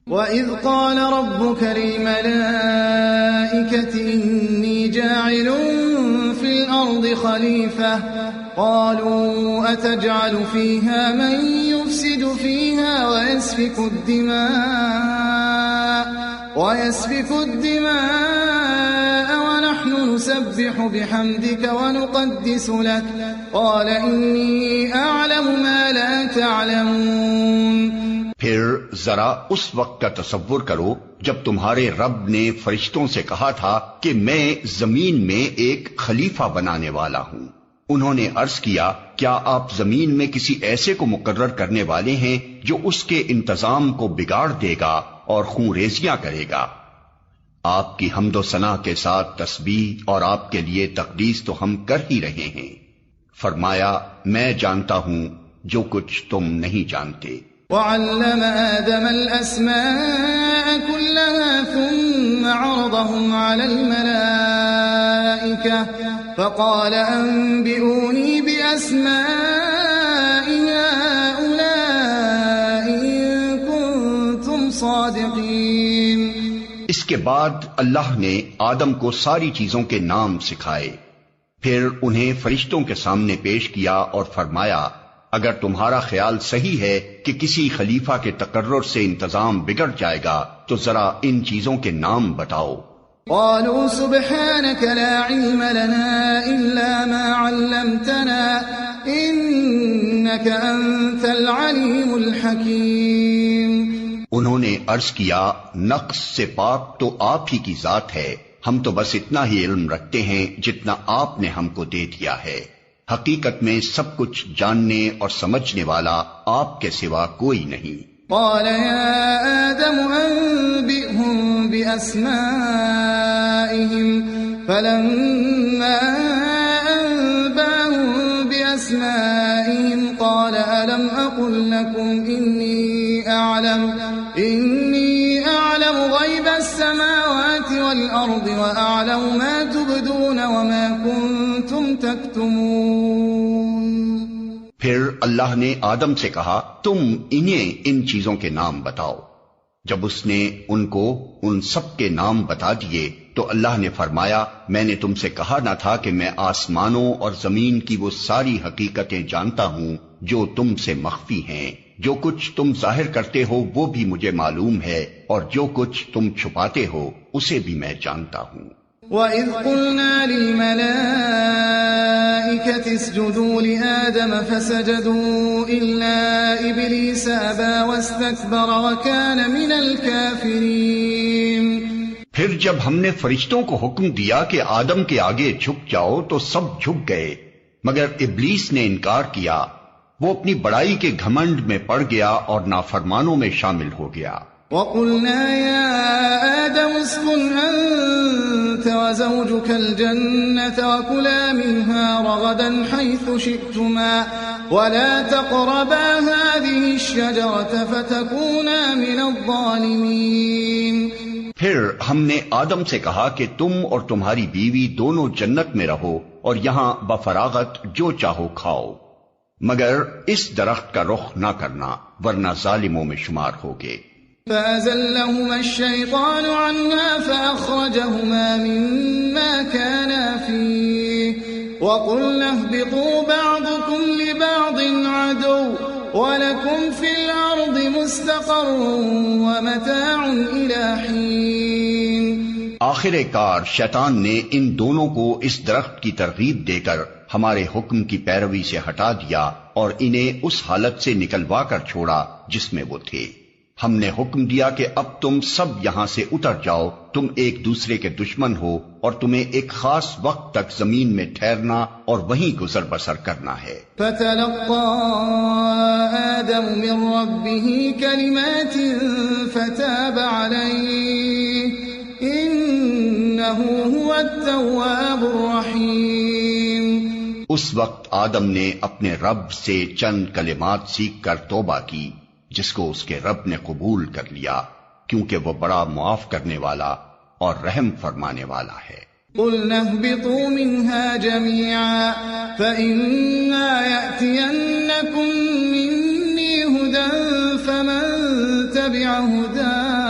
وَإِذْ قَالَ رَبُّكَ لِلْمَلَائِكَةِ إِنِّي جَاعِلٌ فِي الْأَرْضِ خَلِيفَةً قَالُوا أَتَجْعَلُ فِيهَا مَن يُفْسِدُ فِيهَا وَيَسْفِكُ الدِّمَاءَ وَنَحْنُ نُسَبِّحُ بِحَمْدِكَ وَنُقَدِّسُ لَكَ قَالَ إِنِّي أَعْلَمُ مَا لَا تَعْلَمُونَ۔ پھر ذرا اس وقت کا تصور کرو جب تمہارے رب نے فرشتوں سے کہا تھا کہ میں زمین میں ایک خلیفہ بنانے والا ہوں۔ انہوں نے عرض کیا کیا آپ زمین میں کسی ایسے کو مقرر کرنے والے ہیں جو اس کے انتظام کو بگاڑ دے گا اور خون ریزیاں کرے گا؟ آپ کی حمد و ثنا کے ساتھ تسبیح اور آپ کے لیے تقدیس تو ہم کر ہی رہے ہیں۔ فرمایا میں جانتا ہوں جو کچھ تم نہیں جانتے۔ وَعَلَّمَ آدَمَ الْأَسْمَاءَ كُلَّهَا ثُمَّ عَرَضَهُمْ عَلَى الْمَلَائِكَةِ فَقَالَ أَنبِئُونِي بِأَسْمَاءِ هَؤُلَاءِ إِن كُنتُمْ صَادِقِينَ۔ اس کے بعد اللہ نے آدم کو ساری چیزوں کے نام سکھائے، پھر انہیں فرشتوں کے سامنے پیش کیا اور فرمایا اگر تمہارا خیال صحیح ہے کہ کسی خلیفہ کے تقرر سے انتظام بگڑ جائے گا تو ذرا ان چیزوں کے نام بتاؤ۔ قالوا سبحانك لا علم لنا إلا ما علمتنا إنك أنت العليم الحكيم۔ انہوں نے عرض کیا نقص سے پاک تو آپ ہی کی ذات ہے، ہم تو بس اتنا ہی علم رکھتے ہیں جتنا آپ نے ہم کو دے دیا ہے، حقیقت میں سب کچھ جاننے اور سمجھنے والا آپ کے سوا کوئی نہیں۔ قال يا آدم أنبئهم بأسمائهم فلما أنبأهم بأسمائهم قال ألم أقل لكم إني أعلم غيب السماوات والأرض وأعلم ما تبدون وما كنتم تكتمون۔ پھر اللہ نے آدم سے کہا تم انہیں ان چیزوں کے نام بتاؤ۔ جب اس نے ان کو ان سب کے نام بتا دیے تو اللہ نے فرمایا میں نے تم سے کہا نہ تھا کہ میں آسمانوں اور زمین کی وہ ساری حقیقتیں جانتا ہوں جو تم سے مخفی ہیں، جو کچھ تم ظاہر کرتے ہو وہ بھی مجھے معلوم ہے اور جو کچھ تم چھپاتے ہو اسے بھی میں جانتا ہوں۔ وَإِذْ قُلْنَا لِلْمَلَائِكَةِ اسْجُدُوا لِآدَمَ فَسَجَدُوا إِلَّا إِبْلِيسَ أَبَى وَاسْتَكْبَرَ وَكَانَ مِنَ الْكَافِرِينَ۔ پھر جب ہم نے فرشتوں کو حکم دیا کہ آدم کے آگے جھک جاؤ تو سب جھک گئے مگر ابلیس نے انکار کیا، وہ اپنی بڑائی کے گھمنڈ میں پڑ گیا اور نافرمانوں میں شامل ہو گیا۔ وَقُلْنَا يَا آدَمُ اسْكُنْ أَنْتَ وَزَوْجُكَ الْجَنَّةَ وَكُلَا مِنْهَا رَغَدًا حَيْثُ شِئْتُمَا وَلَا تَقْرَبَا هَذِهِ الشَّجَرَةَ فَتَكُونَا مِنَ الظَّالِمِينَ۔ پھر ہم نے آدم سے کہا کہ تم اور تمہاری بیوی دونوں جنت میں رہو اور یہاں بفراغت جو چاہو کھاؤ، مگر اس درخت کا رخ نہ کرنا ورنہ ظالموں میں شمار ہوگے۔ فَأَزَلَّهُمَا الشَّيْطَانُ عَنْهَا فَأَخْرَجَهُمَا مِمَّا كَانَا فِيهِ وَقُلْنَا اهْبِطُوا بَعْضُكُمْ لِبَعْضٍ عَدُوٌّ وَلَكُمْ فِي الْأَرْضِ مُسْتَقَرٌّ وَمَتَاعٌ إِلَى حِينٍ۔ آخر کار شیطان نے ان دونوں کو اس درخت کی ترغیب دے کر ہمارے حکم کی پیروی سے ہٹا دیا اور انہیں اس حالت سے نکلوا کر چھوڑا جس میں وہ تھے۔ ہم نے حکم دیا کہ اب تم سب یہاں سے اتر جاؤ، تم ایک دوسرے کے دشمن ہو اور تمہیں ایک خاص وقت تک زمین میں ٹھہرنا اور وہیں گزر بسر کرنا ہے۔ فَتَلَقَّى آدَمُ مِن رَّبِّهِ كَلِمَاتٍ فَتَابَ عَلَيْهِ إِنَّهُ هُوَ التَّوَّابُ الرَّحِيمُ۔ اس وقت آدم نے اپنے رب سے چند کلمات سیکھ کر توبہ کی جس کو اس کے رب نے قبول کر لیا کیونکہ وہ بڑا معاف کرنے والا اور رحم فرمانے والا ہے۔ قُلْنَا اهْبِطُوا مِنْهَا جَمِيعًا فَإِمَّا يَأْتِيَنَّكُم مِّنِّي هُدًى فَمَن تَبِعَ هُدَايَ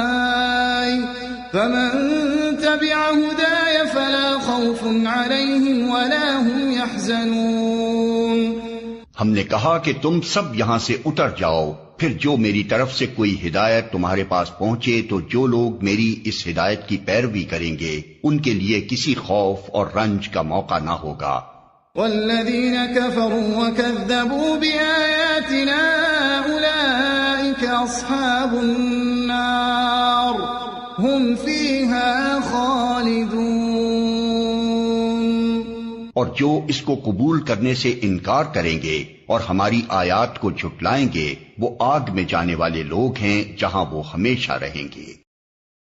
فمن تبع هداي فلا خوف عليهم ولا هم يحزنون۔ ہم نے کہا کہ تم سب یہاں سے اتر جاؤ، پھر جو میری طرف سے کوئی ہدایت تمہارے پاس پہنچے تو جو لوگ میری اس ہدایت کی پیروی کریں گے ان کے لیے کسی خوف اور رنج کا موقع نہ ہوگا۔ والذین کفروا وکذبوا بآیاتنا اولئک اصحاب النار هم فیہا خالدون۔ اور جو اس کو قبول کرنے سے انکار کریں گے اور ہماری آیات کو جھٹلائیں گے وہ آگ میں جانے والے لوگ ہیں جہاں وہ ہمیشہ رہیں گے۔